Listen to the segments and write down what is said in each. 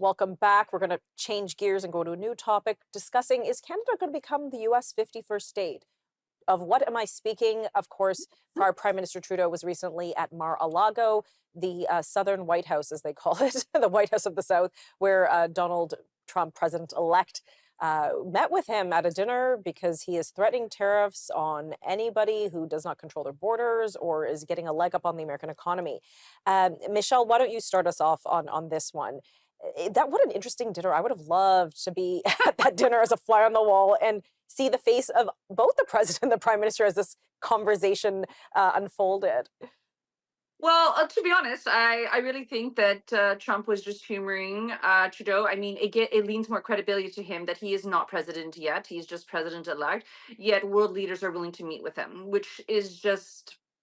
Welcome back. We're going to change gears and go to a new topic discussing, is Canada going to become the US 51st state? Of what am I speaking? Of course, our Prime Minister Trudeau was recently at Mar-a-Lago, the Southern White House, as they call it, the White House of the South, where Donald Trump, president-elect, met with him at a dinner because he is threatening tariffs on anybody who does not control their borders or is getting a leg up on the American economy. Michelle, why don't you start us off on this one? What an interesting dinner. I would have loved to be at that dinner as a fly on the wall and see the face of both the president and the prime minister as this conversation unfolded. Well, to be honest, I really think that Trump was just humoring Trudeau. I mean, it leans more credibility to him that he is not president yet. He's just president-elect. Yet world leaders are willing to meet with him, which is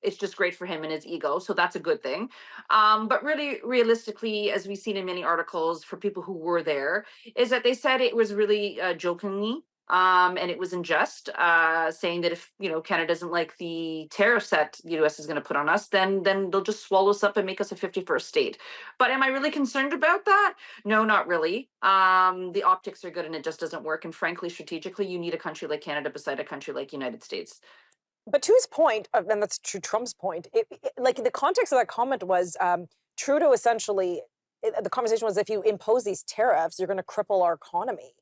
it's just great for him and his ego. So that's a good thing. But really, realistically, as we've seen in many articles for people who were there, is that they said it was really jokingly, and it was unjust, saying that if Canada doesn't like the tariffs that the U.S. is going to put on us, then they'll just swallow us up and make us a 51st state. But am I really concerned about that? No, not really. The optics are good, and it just doesn't work. And frankly, strategically, you need a country like Canada beside a country like United States. But to his point, and that's to Trump's point, like the context of that comment was Trudeau essentially, the conversation was, if you impose these tariffs, you're going to cripple our economy.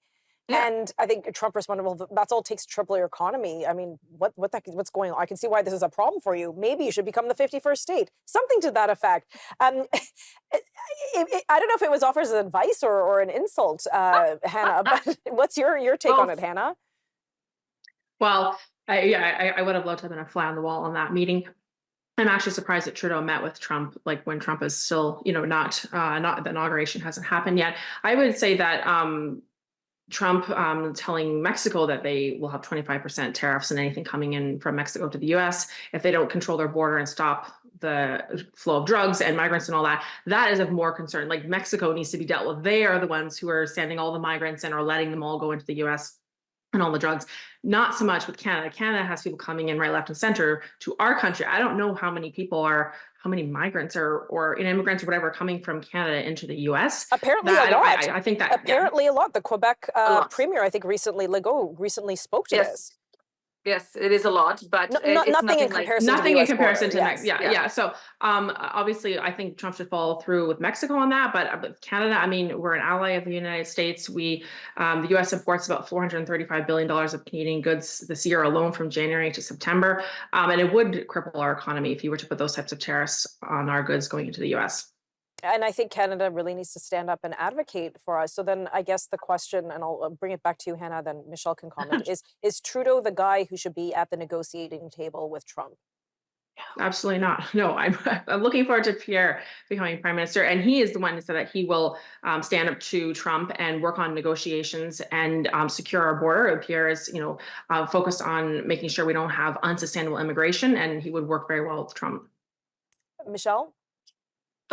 Yeah. And I think Trump responded, well, that's all it takes to triple your economy. I mean, what's going on? I can see why this is a problem for you. Maybe you should become the 51st state. Something to that effect. I don't know if it was offered as advice or an insult, Hannah, but what's your take on it, Hannah? Well, I would have loved to have been a fly on the wall on that meeting. I'm actually surprised that Trudeau met with Trump, like when Trump is still, not the inauguration hasn't happened yet. I would say that Trump telling Mexico that they will have 25% tariffs on anything coming in from Mexico to the US if they don't control their border and stop the flow of drugs and migrants and all that, that is of more concern. Like, Mexico needs to be dealt with. They are the ones who are sending all the migrants and are letting them all go into the US and all the drugs. Not so much with Canada. Canada has people coming in right, left, and center to our country. I don't know how many migrants or immigrants or whatever are coming from Canada into the U.S. Apparently a lot. I think that apparently a lot. The Quebec premier, I think, recently spoke to this. Yes, it is a lot, but nothing in comparison. Nothing in comparison to Mexico. Yeah. So obviously, I think Trump should follow through with Mexico on that. But with Canada, I mean, we're an ally of the United States. The U.S. imports about $435 billion of Canadian goods this year alone, from January to September, and it would cripple our economy if you were to put those types of tariffs on our goods going into the U.S. And I think Canada really needs to stand up and advocate for us. So then I guess the question, and I'll bring it back to you, Hannah, then Michelle can comment, is Trudeau the guy who should be at the negotiating table with Trump? Absolutely not. No, I'm looking forward to Pierre becoming prime minister. And he is the one who said that he will stand up to Trump and work on negotiations and secure our border. Pierre is, focused on making sure we don't have unsustainable immigration, and he would work very well with Trump. Michelle?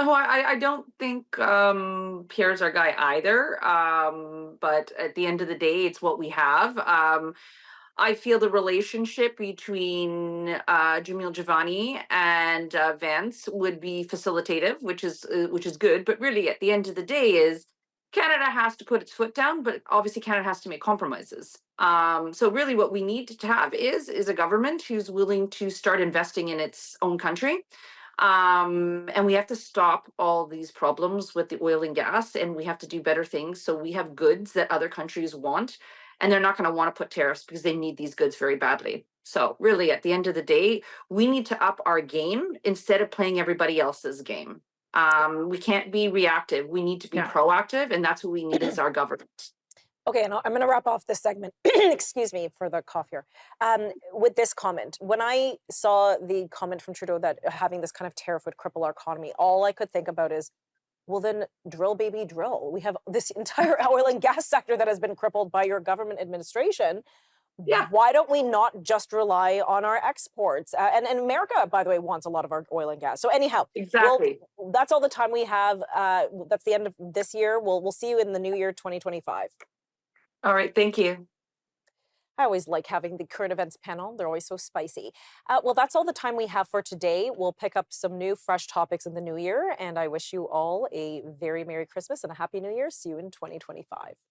Oh, I don't think Pierre's our guy either. But at the end of the day, it's what we have. I feel the relationship between Jamil Javani and Vance would be facilitative, which is good. But really, at the end of the day, is Canada has to put its foot down, but obviously Canada has to make compromises. So really, what we need to have is a government who's willing to start investing in its own country. And we have to stop all these problems with the oil and gas, and we have to do better things so we have goods that other countries want, and they're not going to want to put tariffs because they need these goods very badly. So really, at the end of the day, we need to up our game instead of playing everybody else's game. We can't be reactive. We need to be proactive, and that's what we need as our government. Okay, and I'm going to wrap off this segment, excuse me for the cough here, with this comment. When I saw the comment from Trudeau that having this kind of tariff would cripple our economy, all I could think about is, well, then drill, baby, drill. We have this entire oil and gas sector that has been crippled by your government administration. Yeah. Why don't we not just rely on our exports? And America, by the way, wants a lot of our oil and gas. So anyhow, exactly. That's all the time we have. That's the end of this year. We'll see you in the new year, 2025. All right. Thank you. I always like having the current events panel. They're always so spicy. Well, that's all the time we have for today. We'll pick up some new, fresh topics in the new year. And I wish you all a very Merry Christmas and a Happy New Year. See you in 2025.